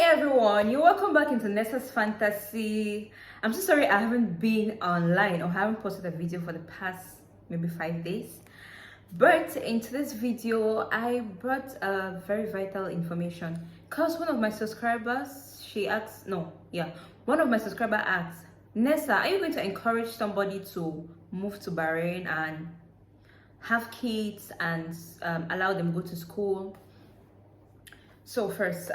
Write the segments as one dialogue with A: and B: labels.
A: Everyone, you're welcome back into Nessa's Fantasy. I'm so sorry I haven't been online or haven't posted a video for the past maybe 5 days. But in today's video, I brought a very vital information because one of my subscribers, one of my subscribers asked, Nessa, are you going to encourage somebody to move to Bahrain and have kids and allow them go to school? So first,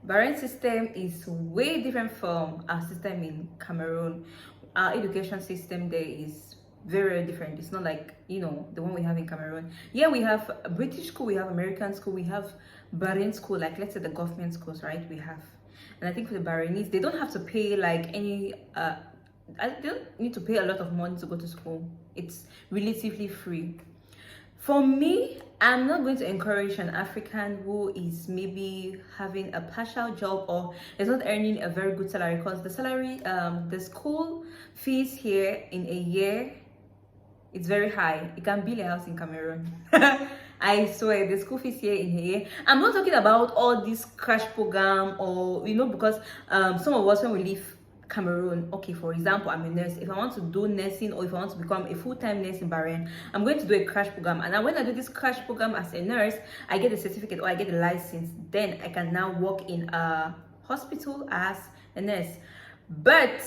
A: Bahrain system is way different from our system in Cameroon. Our education system there is very different. It's not like, the one we have in Cameroon. Yeah, we have a British school, we have American school, we have Bahrain school, like let's say the government schools, right? We have. And I think for the Bahrainis, they don't have to pay like they don't need to pay a lot of money to go to school. It's relatively free. For me, I'm not going to encourage an African who is maybe having a partial job or is not earning a very good salary, because the salary, the school fees here in a year, it's very high. It can build a house in Cameroon. I swear, the school fees here in a year. I'm not talking about all this crash program or, because some of us when we leave Cameroon, okay, for example, I'm a nurse. If I want to do nursing or if I want to become a full-time nurse in Bahrain, I'm going to do a crash program. And when I do this crash program as a nurse, I get a certificate or I get a license. Then I can now work in a hospital as a nurse. But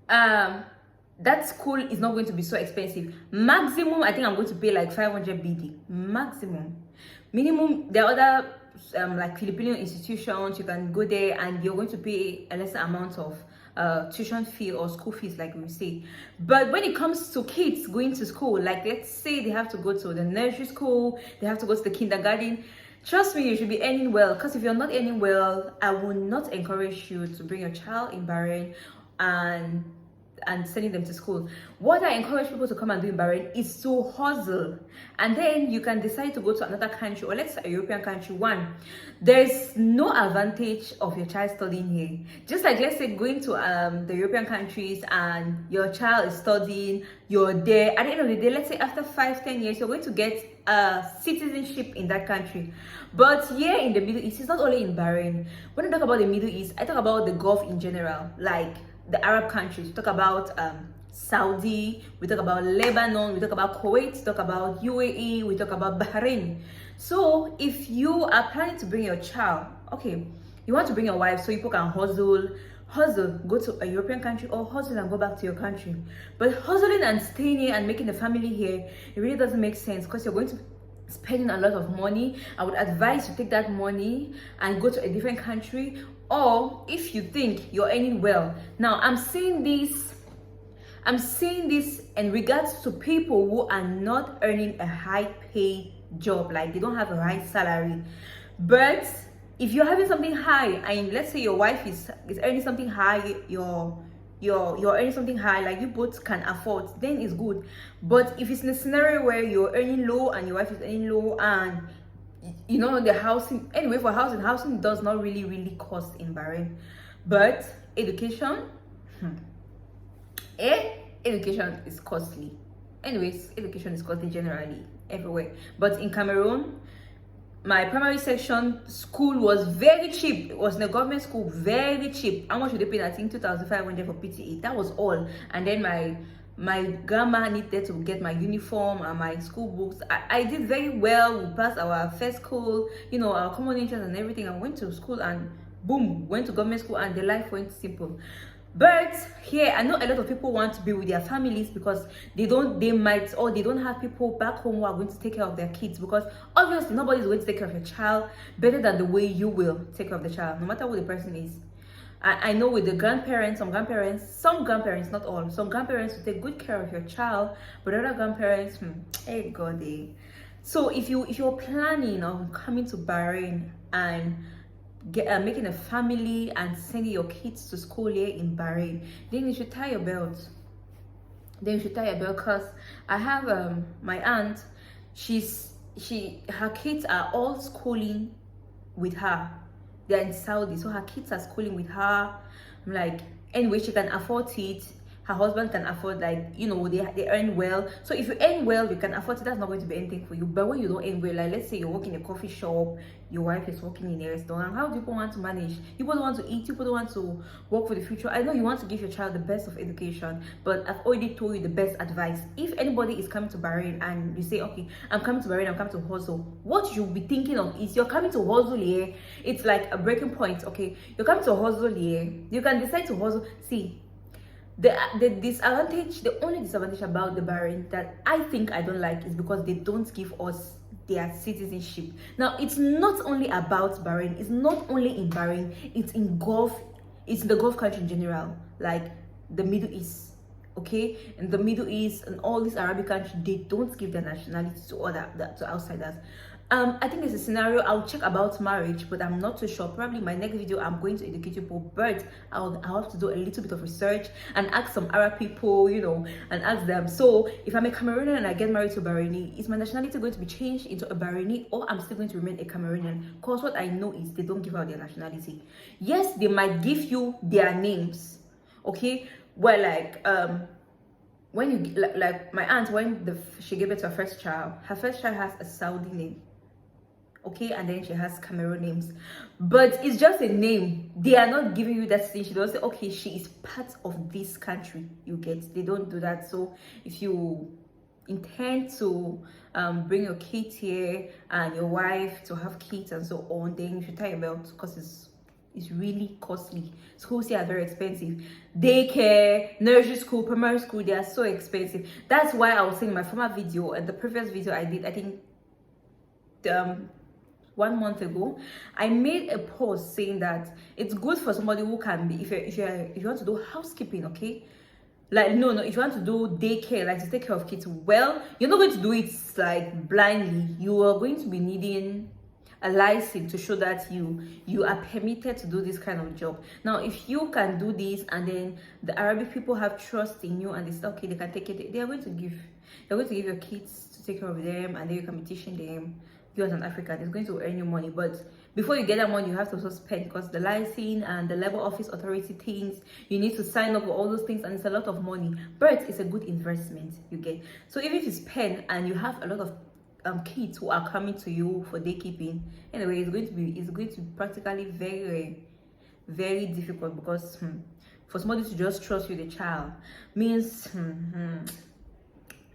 A: that school is not going to be so expensive. Maximum, I think I'm going to pay like 500 BD. Maximum. Minimum, there are other like Filipino institutions, you can go there and you're going to pay a lesser amount of tuition fee or school fees, like we say. But when it comes to kids going to school, like let's say they have to go to the nursery school, they have to go to the kindergarten, trust me, you should be earning well. Because if you're not earning well, I will not encourage you to bring your child in Bahrain and sending them to school. What I encourage people to come and do in Bahrain is to hustle, and then you can decide to go to another country, or let's say a European country. One, there's no advantage of your child studying here. Just like let's say going to the European countries and your child is studying, you're there. At the end of the day, let's say after 5-10 years, you're going to get citizenship in that country. But here in the Middle East, it's not only in Bahrain. When I talk about the Middle East, I talk about the Gulf in general, like the Arab countries. We talk about Saudi, we talk about Lebanon, we talk about Kuwait, we talk about UAE, we talk about Bahrain. So if you are planning to bring your child, okay, you want to bring your wife so people can hustle, go to a European country, or hustle and go back to your country. But hustling and staying here and making a family here, it really doesn't make sense, because you're going to spending a lot of money. I would advise you take that money and go to a different country, or if you think you're earning well. Now I'm saying this in regards to people who are not earning a high paid job, like they don't have a high salary. But if you're having something high, and let's say your wife is earning something high, you're earning something high, like you both can afford, then it's good. But if it's in a scenario where you're earning low and your wife is earning low, and the housing, anyway, for housing does not really cost in Bahrain. But education, education is costly. Anyways, education is costly generally everywhere. But in Cameroon, my primary section school was very cheap. It was in a government school, very cheap. How much would they pay? I think 2,500 for PTA. That was all. And then my grandma needed to get my uniform and my school books. I did very well. We passed our first school, our common interest and everything. I went to school and boom, went to government school, and the life went simple. But here, I know a lot of people want to be with their families because they don't have people back home who are going to take care of their kids, because obviously nobody's going to take care of your child better than the way you will take care of the child, no matter who the person is. I know with the grandparents, some grandparents, not all, some grandparents will take good care of your child, but other grandparents, hey God, So if you're planning on coming to Bahrain and making a family and sending your kids to school here in Bahrain, then you should tie your belt. Because I have my aunt. Her kids are all schooling with her. They're in Saudi, so her kids are schooling with her. I'm like, anyway, she can afford it. her husband can afford, like, you know, they earn well. So if you earn well, you can afford it. That's not going to be anything for you. But when you don't earn well, like let's say you work in a coffee shop, your wife is working in a restaurant, how do people want to manage? People don't want to eat, people don't want to work for the future. I know you want to give your child the best of education, but I've already told you the best advice. If anybody is coming to Bahrain and you say, okay, I'm coming to Bahrain, I'm coming to hustle, what you'll be thinking of is you're coming to hustle here. It's like a breaking point. Okay, you're coming to hustle here, you can decide to hustle. See, the disadvantage, the only disadvantage about the Bahrain that I think I don't like is because they don't give us their citizenship. Now, it's not only about Bahrain, it's not only in Bahrain, it's in the Gulf country in general, like the Middle East. Okay, in the Middle East and all these Arabic countries, they don't give their nationality to outsiders. I think there's a scenario. I'll check about marriage, but I'm not too sure. Probably my next video I'm going to educate people, but I'll have to do a little bit of research and ask some Arab people, you know, and ask them. So if I'm a Cameroonian and I get married to a Bahraini, is my nationality going to be changed into a Bahraini, or I'm still going to remain a Cameroonian? Because what I know is they don't give out their nationality. Yes, they might give you their names. Okay, well, like when you like my aunt, when she gave birth to her first child has a Saudi name. Okay, and then she has Cameroon names, but it's just a name. They are not giving you that thing. She don't say, okay, she is part of this country. You get, they don't do that. So if you intend to bring your kids here and your wife to have kids and so on, then you should tie your belt, because it's really costly. Schools here are very expensive. Daycare, nursery school, primary school, they are so expensive. That's why I was saying in my former video and the previous video I did, I think 1 month ago, I made a post saying that it's good for somebody who can be, if you want to do housekeeping, okay, like no, if you want to do daycare, like to take care of kids, well, you're not going to do it like blindly. You are going to be needing a license to show that you are permitted to do this kind of job. Now, if you can do this and then the Arabic people have trust in you and they say, okay, they can take it, they're going to give your kids to take care of them, and then you can be teaching them. You as an African, it's going to earn you money, but before you get that money, you have to also spend, because the license and the level office authority things, you need to sign up for all those things, and it's a lot of money, but it's a good investment, you get. So even if you spend and you have a lot of kids who are coming to you for daykeeping, anyway, it's going to be practically very, very difficult, because for somebody to just trust you the child means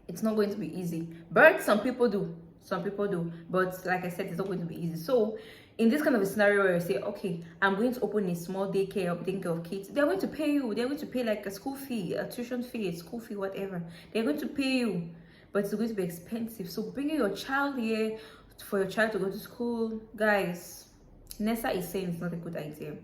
A: it's not going to be easy. But some people do, but like I said, it's not going to be easy. So in this kind of a scenario where you say, okay, I'm going to open a small daycare of kids, they're going to pay you. They're going to pay like a school fee, a tuition fee, a school fee, whatever. They're going to pay you, but it's going to be expensive. So bringing your child here for your child to go to school, guys, Nessa is saying it's not a good idea.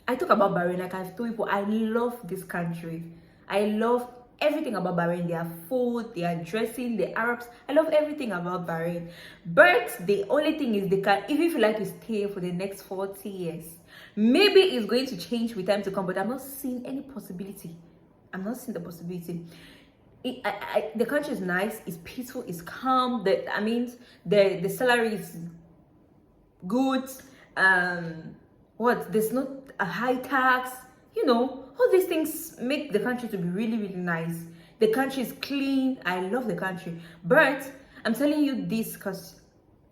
A: I talk about Bahrain, like I've told people, I love this country. I love everything about Bahrain, their food, their dressing, the Arabs. I love everything about Bahrain. But the only thing is, they can, even if you like to stay for the next 40 years, maybe it's going to change with time to come, but I'm not seeing any possibility. I'm not seeing the possibility. The country is nice, it's peaceful, it's calm. The salary is good. There's not a high tax, you know. All these things make the country to be really, really nice. The country is clean. I love the country. But I'm telling you this because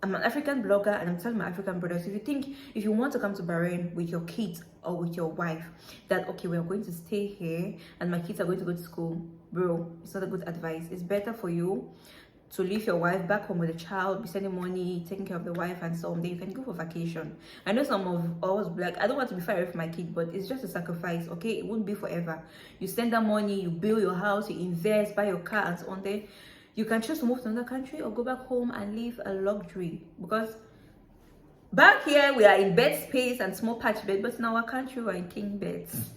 A: I'm an African blogger, and I'm telling my African brothers, if you want to come to Bahrain with your kids or with your wife, that okay, we're going to stay here and my kids are going to go to school, bro, it's not a good advice. It's better for you to leave your wife back home with a child, be sending money, taking care of the wife and so on. Then you can go for vacation. I know some of us black, I don't want to be far away from my kid, but it's just a sacrifice, okay? It won't be forever. You send that money, you build your house, you invest, buy your car and so on. Then you can choose to move to another country or go back home and live a luxury. Because back here, we are in bed space and small patch bed, but in our country, we're in king beds.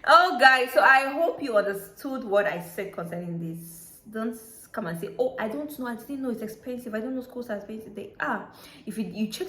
A: Oh, guys, so I hope you understood what I said concerning this. Don't come and say, oh, I don't know, I didn't know it's expensive, I don't know schools are expensive. They are. If you check